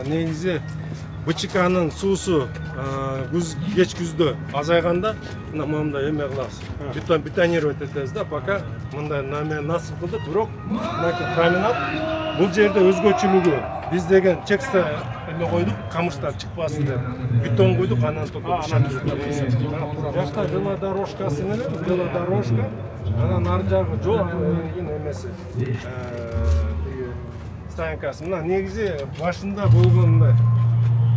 негизи БЧКнын суусу кеч күздө азайганда мына моундай эме кылабыз. Бетонировать этебиз да, пока мындай насып кылдык, бирок мынакей променад бул жерде өзгөчөлүгү биз деген текстте эме койдук, камыштар чыкпасын деп. Бетон койдук, анан только жакта велодорожкасы менен, велодорожка, анан ар жагы жол эмеси. Стоянкасы. Мына негизи башында болгонундай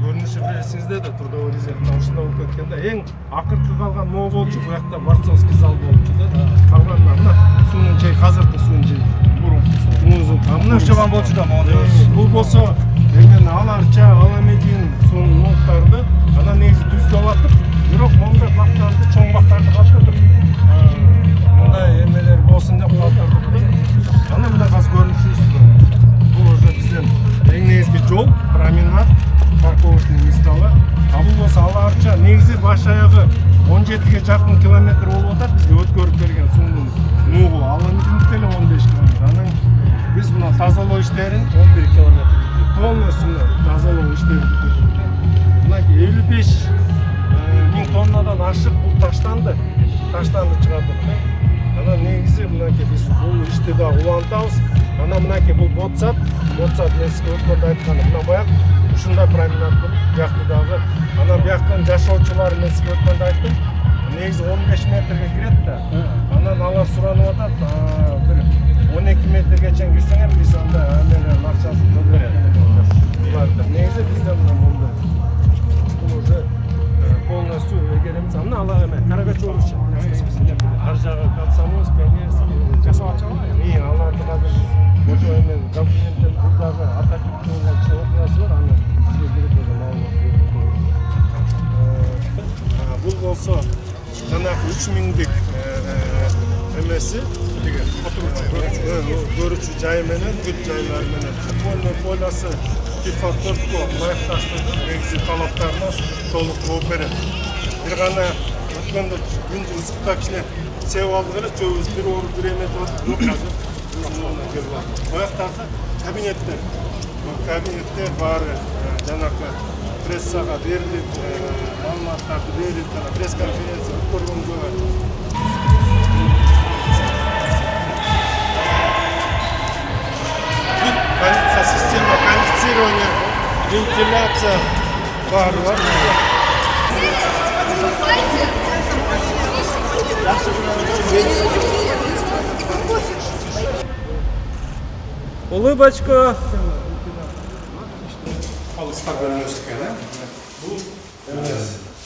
көрүнүшү билесиңиздер да, трудовой резервдин ушунда болуп кеткенде эң акыркы калган могу болчу, буякта борцовский зал болчу да. Калгандар мына суунун жай, казыркы суунун жай. Мына жаман болчу да, могу. Бул болсо эмен аларча, аламедин суунун ноктарды анан негизи түздүп атып, бирок мондай бактарды, чоң бактарды калтырдык. Мындай эмелер болсун деп калтырдык. Анан мындай газ көрүнүшү бул уже бизден эң негизги жол, променад, парковочный месталы. А бул болсо аларча негизи баш аягы 17-ге жакын километр болуп атат бизге өткөрүп берген суунун нугу. Аламединдики эле 15 километр. Анан биз мына тазалоо иштерин 11 километр полностью тазалоо иштерин мынакей 55 миң тоннадан ашык бул таштанды чыгардык да. Анан негизи мынакей биз бул ишти дагы улантабыз. Анан мынакей бул ботсат мен сизге өткөндө айтканым, мына баяк ушундай променад болуп, биякты дагы. Анан бияктан жашоочулар мен сизге өткөндө айттым, негизи 15 метрге кирет да. Анан алар суранып атат, бир 12 метрге чейин кирсеңер биз анда эмелердин акчасын төлөйт. Негизи бизде мына мондай. Бул уже полностью эгеремиз. Мына ала эме Карагачевичи. Ар жагы комсомольск, пионерский жасап атчабы? Аларды азыр ошо эме документтен бул дагы атакчылык окуясы бар, аны бизге керек деген маалымат берип. Бул болсо жанагы 3000дик эмеси деген көрүүчү жайы менен, бүт жайлары менен футбольный полясы FIFA 4-кө ылайыкташтырды. Негизи талаптарына толук жооп берет. Бир гана өткөндө күн ызыкта кичине себеп алдык эле, чөбүбүз бир оор бир эметип атып, жок азыр бояктагы кабинеттер баары жанакы прессага берилип, маалыматтарды берип, пресс-конференция өткөргөнгө система кондиционирования, вентиляция баары бар. Улыбочку. Алыска бөлүнүшкөн, Бул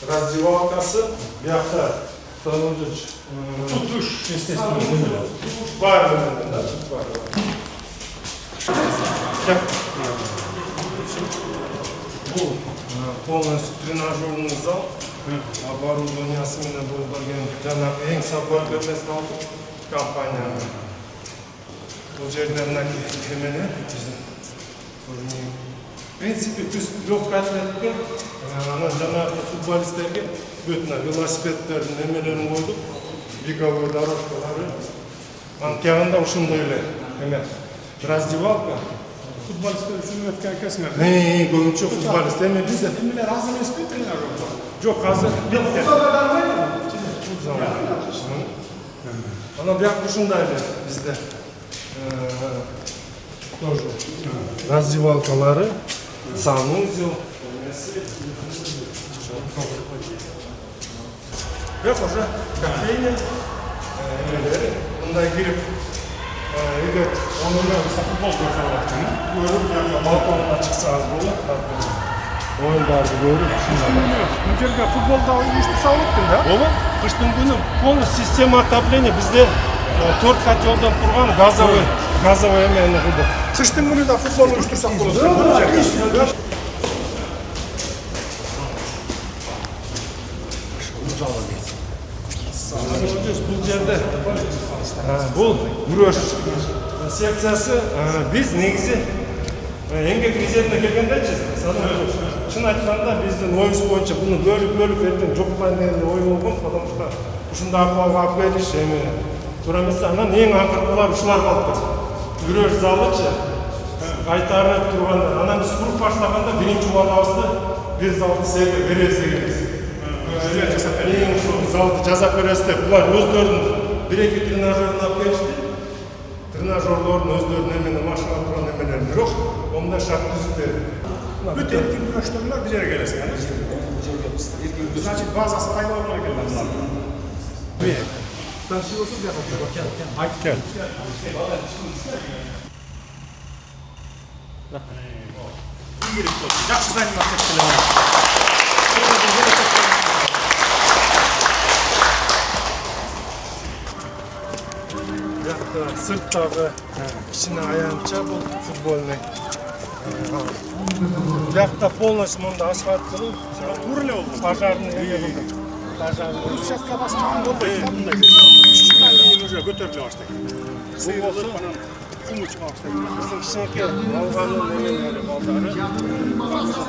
раздевалкасы, биякта туш, естественно, бар менен да, бар. Бул полностью тренажерный зал, оборудованиясы менен болгон жанагы эң сапар көрмесин алдык компания. Бул жерде мынакей эмени в принципе түз легкий атлетке, анан жанагы футболисттерге бүтүн велосипедтердин эмелерин койдук, беговой дорожкалары. Анын тиягында ушундай эле эме раздевалка. Футболисттер үчүн өткөн экенсиңер. Көбүнчө футболист. Эми бизде Эмелер аз эмеспи тренажер? жок, азыр битти. Анан бияк ушундай эле бизде тоже раздевалкалары, санузел. Бияк уже кофейня, эмелери мындай кирип, эгер онунан футбол көрүп, балконго чыксаңыз болот. Оюндарды көрүп, Бул жерге футболда уюштурса болот да? болот. Кыштын күнү полностью система отопления бизде 4 котелдон турган газовый эмени кылдык. Кыштын күнү да футбол уюштурсак болот. Бул жерде бул күрөш секциясы биз негизи эмгек резервине келгендечи, чын айтканда биздин оюбуз боюнча буну бөлүп эртең жокпайын деген ой болгон, потому что ушундай акыбалга алып келиш эми туура эмес. Анан эң акыркылар ушулар калыптыр. Күрөш залычы, кайтарып турганда, анан биз куруп баштаганда биринчи убадабызды бир залды силерге беребиз дегенбиз. Эң ушул залды жасап беребиз деп, булар өздөрүнүн 1-2 тренажерин алып келишти. Тренажерлордун өздөрүнүн эмени машина турган эмелерин бирок, ондай шарт түзүп берди. Bütün erkin güreşlerler bir yere gelesin yani. Значит, bazası kayda olmaya gelirler. Bir. Sen şey olsun diye bakıyor. Haydi gel. İngiliz olsun. Yaxşı zannediyorsun etkiler. Sırttagı kişini ayança bu futbolun. Buyoqda полностью мында асфальт qilib, Turle oldu. пожарный qildim. Пожарный. Rusçakta basmadan olmayı da bunda geliyor. Küçükten iyi hoca götürüle başladık. Sıyrılır bana kum uçma başladık. Bizim kişineki alğanın emelleri baldары.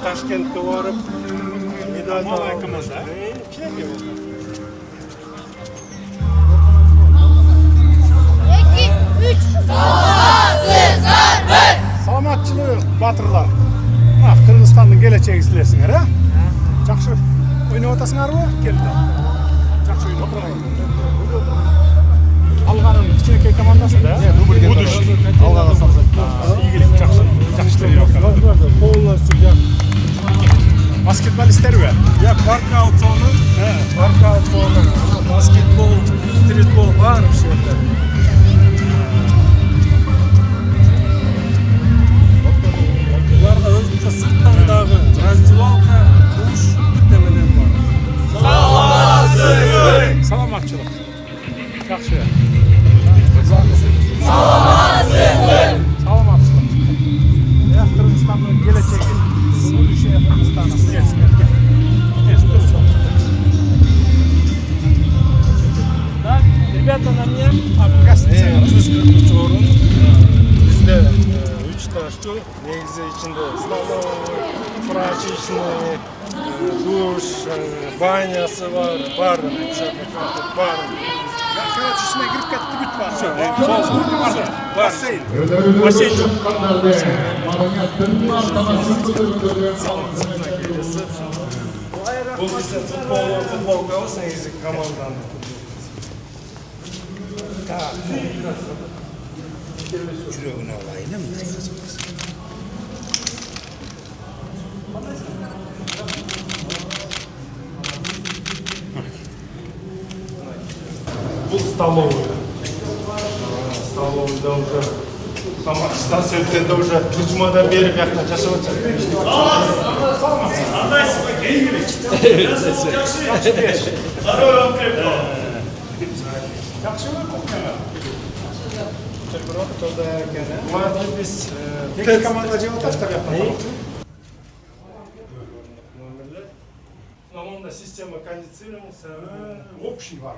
Taşkent'e varıp medal Mal ayakkabımızda. Kişineki oldu. Salamatçılık batırlar. Kırgızistan'ın geleceği istersinler ha? Жақсы ойнап атасыңар ғой? Келді. Жақсы ойнап отырмайын. Алғаның кішкенекей командасы да? Будущ. Алғаға салды. Игілік жақсы. Жақсы істеп жатыр. Полностью я Баскетболисттер бе? Я воркаут зоны, баскетбол, стритбол бар все это. Бұларға өзінше сырттандағы раздевалка, душ, демелер бар. Salamatçılık. Жақсы. Salamatçılık. Ya Kırgızistan'ın geleceği. Будущее Кыргызстана. Так, ребята, на мне. Жүз кыркынчы орын. Бізде 3 ташту, негізі ішінде столовый, прачечный, душ, банясы бар, бар. Короче, içine girip gitti bit var. Бассейн. Бассейн жоқ. Бұл бізде футболка болсын, негізі команданы. Жүрегіне алайын, не? Бұл столовый. Столовыйда уже тамақшыдан сөйткенде уже тұржымадан беріп яқта жашап жатыр. Жақсы ма кухняға? Марды біз Екі команда жеп аташтар яқтан. Онда система кондиционировался. Общий var.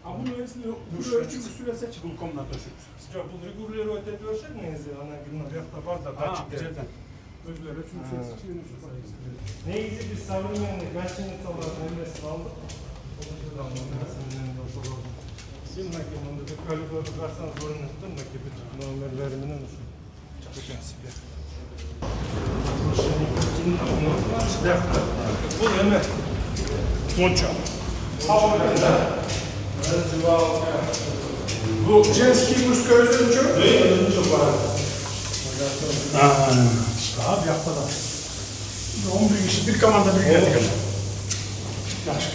А bunu если üçüncü sürese çık bu komната üçüncü. Бұл регулировать етіп өшір негізі, ана гүлна бияқта бар да датчиктер. Özleri üçüncü süresi çıkıyor. Негізі біз современный гостиницалардың емесін алдық. Симнаки, мұнда калибрді қарсаңыз көрінеді, мынаки бүт номерлеріменен жақсы екен себе. Бұл еме Сонча. раздевалка. Bu женский мужской özünчü? Өзінше бар. Abi yapma da. 11 kişi bir komanda bir geldi. Yaxşı.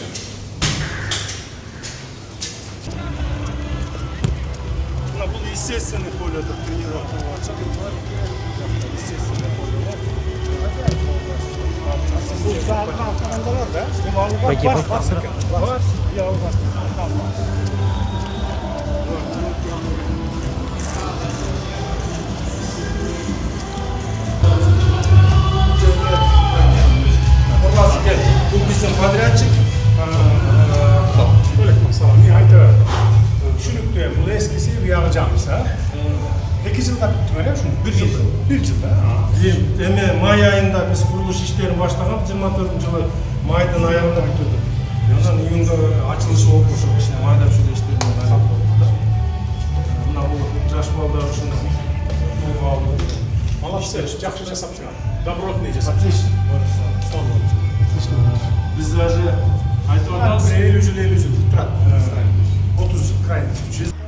Бұл естественный поледа тренировка бар. Естественный поле. Bu zaten komandalar da. Пойди, Бар, я у вас. Бұл біздің подрядчик. Böyle mesela nihayet şunlukta bu eskisi bir yapacağımız ha. 2 yılda bitti böyle şunu. 1 yıl. 1 yılda. Эме май айында біз құрылыс іштерін баштаған, 24-жылы майдың аяғында бүтеді. Анан июнда ачылышы болып ошо кичине майда чүйдө иштерин айлап болду да. Мына бул жаш балдар ушуну Молодцы, жақсы жасап шығар. Добротный жасап. Отлично. Отлично. Biz даже айтып Бір 50 жыл тұрады. 30 жыл крайний.